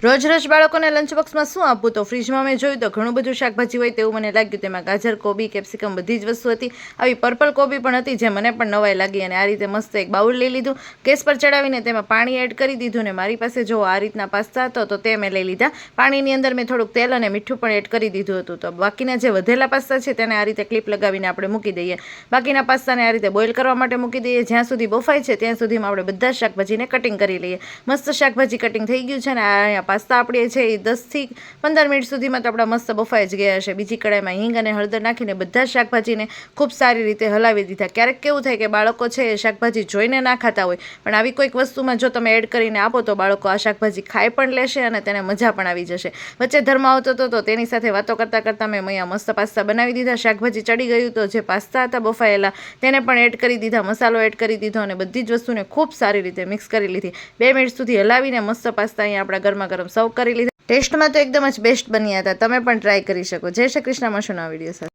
રોજ રોજ બાળકોને લંચ બોક્સમાં શું આપવું? તો ફ્રીજમાં મેં જોયું તો ઘણું બધું શાકભાજી હોય તેવું મને લાગ્યું. તેમાં ગાજર, કોબી, કેપ્સિકમ બધી જ વસ્તુ હતી. આવી પર્પલ કોબી પણ હતી, જે મને પણ નવાઈ લાગી. અને આ રીતે મસ્ત એક બાઉલ લઈ લીધું, ગેસ પર ચડાવીને તેમાં પાણી એડ કરી દીધું. ને મારી પાસે જો આ રીતના પાસ્તા હતો તો તે મેં લઈ લીધા. પાણીની અંદર મેં થોડુંક તેલ અને મીઠું પણ એડ કરી દીધું હતું. તો બાકીના જે વધેલા પાસ્તા છે તેને આ રીતે ક્લિપ લગાવીને આપણે મૂકી દઈએ. બાકીના પાસ્તાને આ રીતે બોઇલ કરવા માટે મૂકી દઈએ. જ્યાં સુધી બફાય છે ત્યાં સુધીમાં આપણે બધા શાકભાજીને કટિંગ કરી લઈએ. મસ્ત શાકભાજી કટિંગ થઈ ગયું છે. ને અહીંયા પાસ્તા આપણે છે 10 થી 15 મિનિટ સુધીમાં તો આપણા મસ્ત બફાઈ જ ગયા હશે. બીજી કડાઈમાં હિંગ અને હળદર નાખીને બધા શાકભાજીને ખૂબ સારી રીતે હલાવી દીધા. ક્યારેક કેવું થાય કે બાળકો છે એ શાકભાજી જોઈને ના ખાતા હોય, પણ આવી કોઈક વસ્તુમાં જો તમે એડ કરીને આપો તો બાળકો આ શાકભાજી ખાઈ પણ લેશે અને તેને મજા પણ આવી જશે. વચ્ચે ધર્મ આવતો હતો તો તેની સાથે વાતો કરતાં કરતાં મેં અહીંયા મસ્ત પાસ્તા બનાવી દીધા. શાકભાજી ચડી ગયું તો જે પાસ્તા હતા બફાયેલા તેને પણ એડ કરી દીધા, મસાલો એડ કરી દીધો અને બધી જ વસ્તુને ખૂબ સારી રીતે મિક્સ કરી લીધી. 2 મિનિટ સુધી હલાવીને મસ્ત પાસ્તા અહીંયા આપણા ગરમા ગરમ સર્વ કરી લીધા. ટેસ્ટમાં તો એકદમ જ બેસ્ટ બન્યા હતા. તમે પણ ટ્રાય કરી શકો. જય શ્રી કૃષ્ણ. મળશું નવા વિડીયો સાથે.